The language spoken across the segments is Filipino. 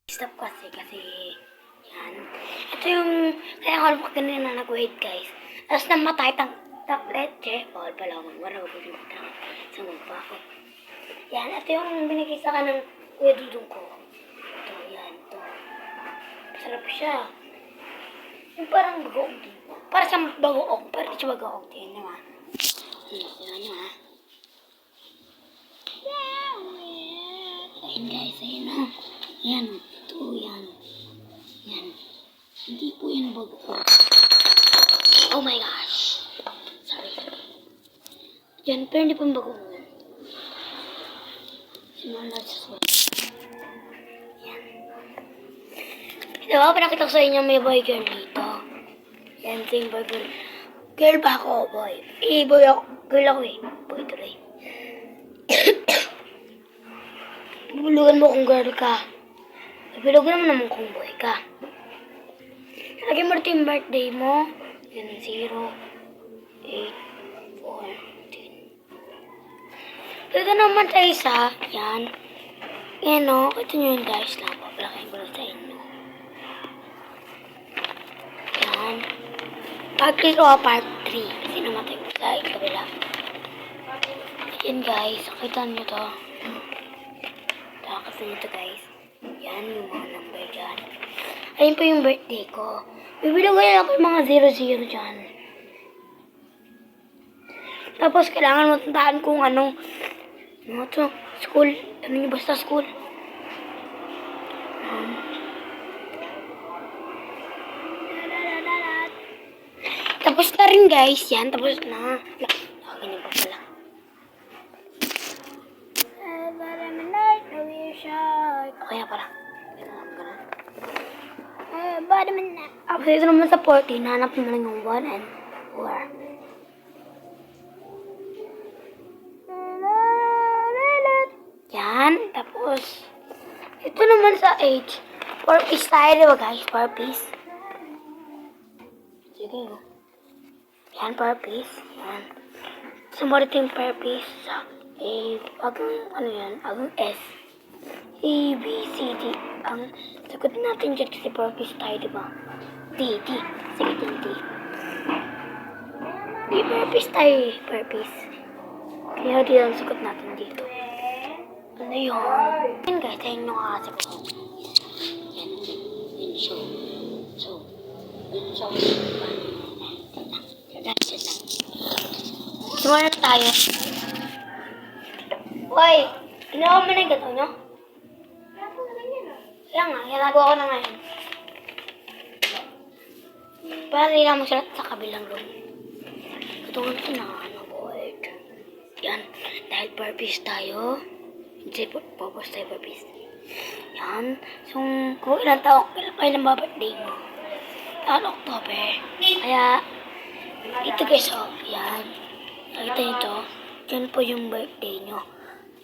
Stop kasi yan. Ito yung kaya ko kanina nag-wait guys. Tapos namatay leche. Bawal pala ako magwara. Huwag ko sa magpa ako. Yan. Ito yung binigay sa ka ng Kuya Dudong ko. Ito. Yan. Ito. Sarap siya. Yung parang bagoong din. Para sa bagoong. Para siya bagoong din naman. Yan naman. Ayun guys. Ayun na. Yan. Ito. Yan. Yan. Hindi po yan bagoong. Oh my gosh. Sorry. Yan. Pero hindi po yung bagoong. Simula sa swat. Yan. Diba, pinakita ko sa inyo may boy girl dito. Yan, same boy girl. Girl ba ako, boy? Boy ako. Girl ako Boy tuloy. Bulugan mo kung girl ka. Bulugan naman naman kung boy ka. Lagi mo ito yung birthday mo. Yan, 0, 8, 14. Dito naman sa isa. Yan. Yan o. Ito nyo yun guys lang. Papalakayin ko lang sa inyo. Yan. Part 3 o part 3. Kasi namatay ko sa kabila. Yan guys. Kita nyo to. Takas nyo to guys. Yan yung mga number dyan. Ayun po yung birthday ko. Bibili ko yan ako yung mga 00 dyan. Tapos kailangan mo tandaan kung ano to, school. Ano nyo basta school. Tapos na rin guys. Yan, tapos na. Ganyan pa pala. Kaya pala. Tapos ito naman sa 14, hanap naman yung 1 and 4. Yan. Tapos, ito naman sa 8. 4 piece tayo, diba guys? 4 piece. Sige, no? Yan, 4 piece. Yan. Sumunod yung 4 piece sa A. Ano yan? Agang S. A, B, C, D. Ang sagutin natin dyan kasi 4 piece tayo, diba? D. Sige, D. D, 4 piece tayo eh. 4 piece. Kaya di lang sagot natin dito. Ano yun? Yan guys, ayun yung kakasap ko. Yan. Yan, show. Yan, show. Yan lang. Simula na tayo. Hoy! Ginawa mo na yung gato nyo? Kaya nga, ginagawa ko na ngayon. Para hindi lang magsalat sa kabilang room. Katungan ito na board. Yan. Dahil purpose tayo. Hindi purpose tayo purpose. Yan. So, kung ilang taong, kailan ba birthday mo? Taon October. Kaya, ito guys, yan. Nakita nyo ito. Yan po yung birthday nyo.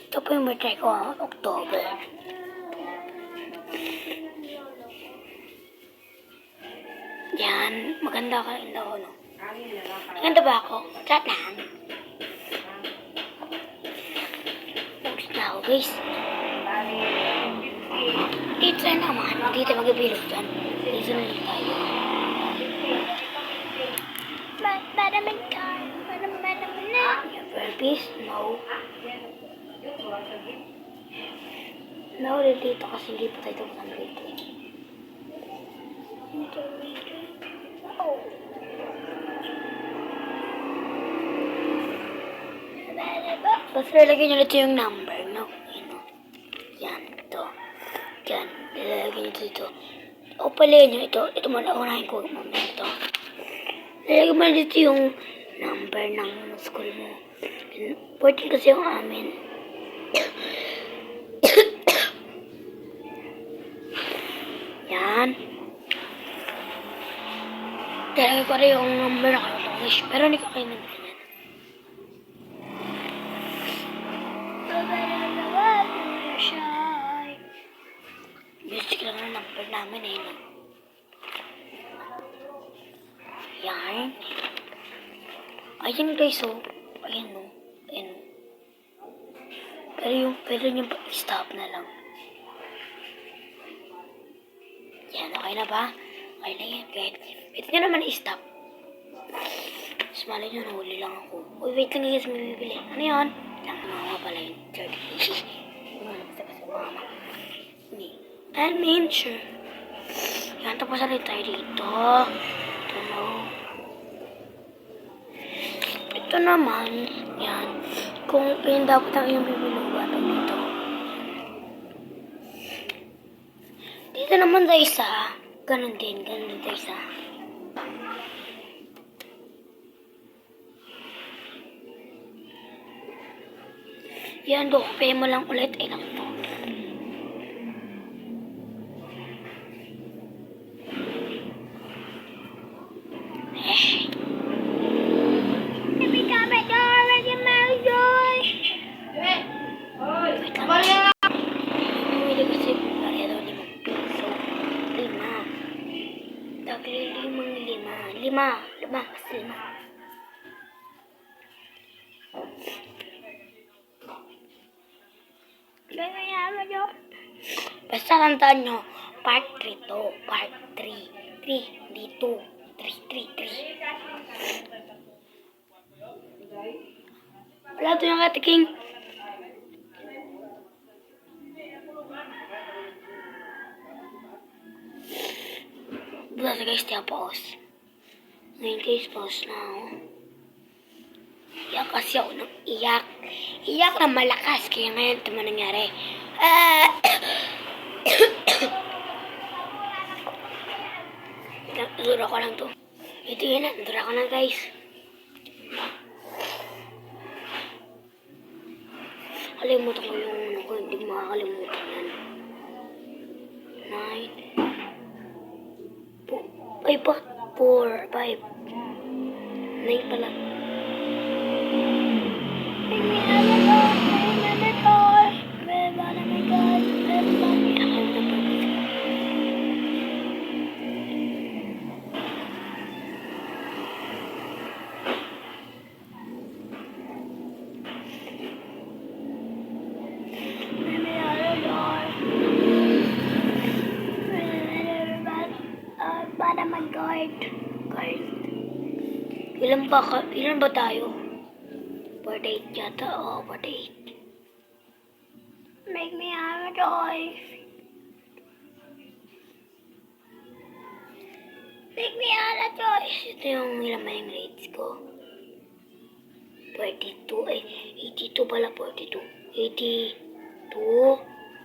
Ito po yung birthday ko, October. Yan. Maganda ka rin daw, no? Maganda ba ako? Chat lang. Focus na ako, guys. Dito na naman. Dito mag-ibilog dyan. Dito na lang tayo. Madaming car. Madaming na. Your purpose? No. No, dito kasi hindi pa tayo tapos ang dito. Tapos lalagyan nyo dito yung number, no? Yan, ito. Yan, lalagyan nyo dito. O pala nyo ito. Ito muna, unahin ko mamaya ito. Lalagyan mo dito yung number ng school mo. 14 kasi yung amin. Yan. Lalagyan ko rin yung number na kayo. Pero hindi ko kayo nabili. Music lang na number namin eh. No? Yan. Ayan guys oh. Ayan no. Ayan no. Pero yung pwede nyo stop na lang. Yan, okay na ba? Okay na yan. Wait nyo naman i-stop. Mas malay nyo, nahuli lang ako. Uy, wait lang guys, may bibili. Ano yun? Lang, mama pala yun. Basta mama. Hindi. Sure. Yan, tapos na rin tayo dito. Ito no. Ito naman, yan. Kung yun dapat ang iyong bibilugan dito. Dito naman sa isa, ganun din sa isa. Yan, dokpe mo lang ulit. Ay, lang to. Lima. Basta tandaan nyo, part 3 to. Part 3. 3, dito. 3. Wala to yung katiking. Bukas guys, tiya pause. Ngayon guys, pause na ako. Iyak kasi ako ng iyak. Iyak na malakas. Kaya ngayon ito man nangyari. Dura ko lang to. Ito yun na. Dura ko na guys. Kalimutan ko yung ano ko. Hindi makakalimutan yan. 9. Ay ba? 4, 5. 9 pala. Ilan ba tayo? 48 yata. Oo, 48. Make me have a toy. Make me have a toy. Ito yung ilan yung grades ko. 42. Ay, 82 pala. 42. 82.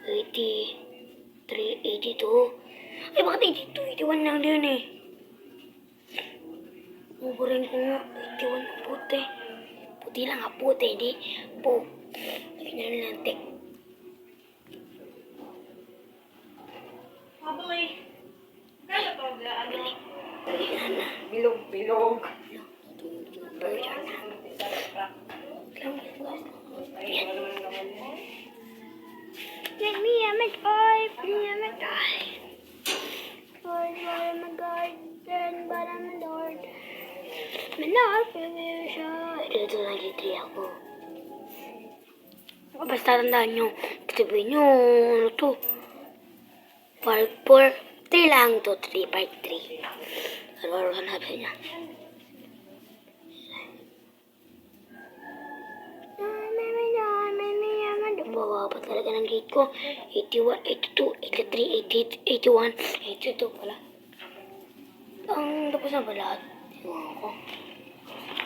83. 82. Ay, bakit 82? 81 lang din eh. Uburin ko nga. 81 na puti. Puti lang nga puti. Hindi po. Ay, nalantik. Aboy. Kaya to ano? Bilog. Bilog. Let me have my toy. Let me have my toy. Lord, what am I garden? But I'm a Lord. Manor, siya. Ito nag-3 ako. Basta tandaan nyo. Sabihin nyo, ano to? Part 4. 3 lang to. 3, part 3. Ano hanapin niya? Bawa pa talaga ng gate ko. 81, 82, 83, 81, 82 pala. Ang tapos na ba lahat? Ewan ko.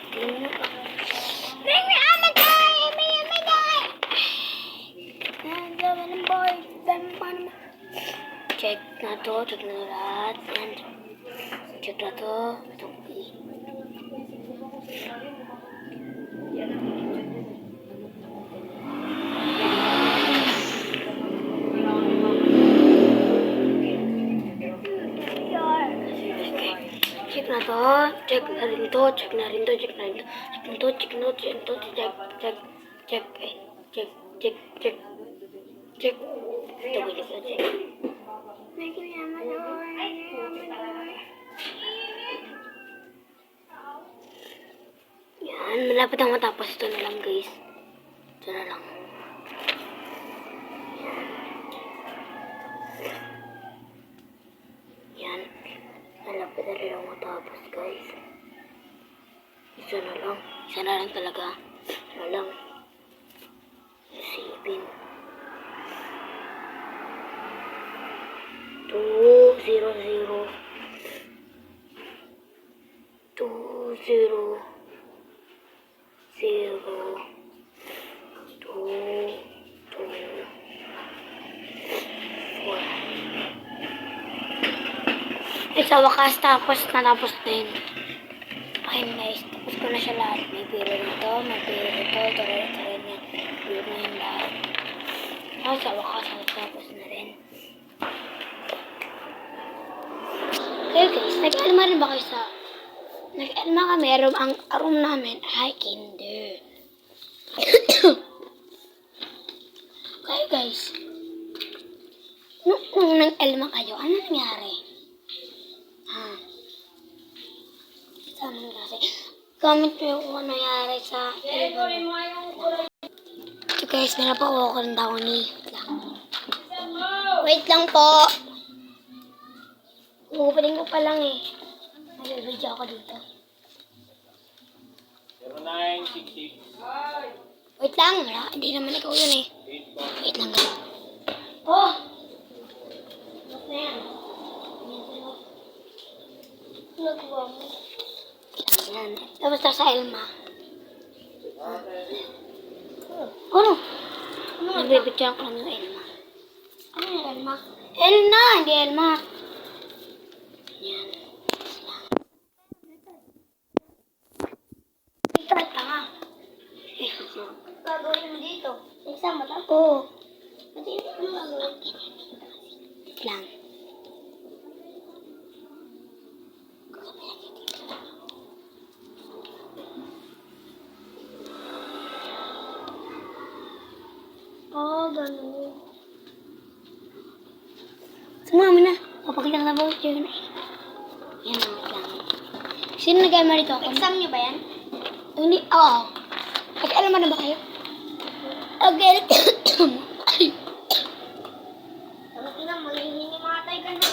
Tingnan mo pa. Bring me on my guy! Bring me on my guy! Nandiyan ng boy. Check na to. Check na lahat. Check na to. Ito. Check na to, check na rin to, check na rin to, check na rin to, check na to, check na to, check. Ito, wait ko, check. Yan, malapit ang matapos. Ito na lang guys. Ito na lang. guys. Isa na lang. Isa na lang talaga. Isa na lang. 7. 2, 0, 0. 2, 0. 0. 2, 2. 4. Sa wakas, natapos din. Okay guys, tapos ko na siya lahat. May biro nito, may biro ito, ito rin yan. Biro na yung lahat. Sa wakas, natapos na rin. Okay guys, nag-alma rin ba kayo sa... Nag-alma kami, ang room namin ay kinder. Okay guys, nung nag-alma kayo, ano nangyari? Saan nangyari? Comment nyo kung ano nangyari sa alma. So guys, pinapakuha ko ng downy. Wait lang po. Upaling ko pa lang eh. Nag-video ako dito. 0966. Wait lang. Wala. Hindi naman ikaw yun eh. Wait lang guys. Oh! Ano na yan? Nagawa mo. Yan. Tapos na sa Elma. Ano? Nagbibigyan ko lang yung Elma. Ano yung Elma? Elna! Hindi Elma. Yan. Ito ay tanga. Gagawin mo dito. Exam mo lang? Oo. Pati ito ano gagawin? Wait lang. Oh, ganun. Sumama na. Papaglang na ba yun? Yan ang lang. Sino nag-alma rito? Exam niyo ba yan? Hindi. Oo. Nag-alma na ba kayo? Again. Ay. Talaga na, malihinimatay ka na.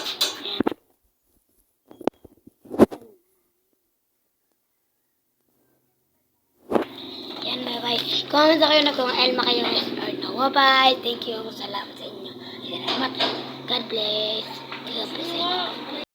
Yan, bye-bye. Comment na kayo na kung Elma kayo yes or no. Bye-bye. Thank you. Salamat sa inyo. Salamat. God bless. God bless sa inyo.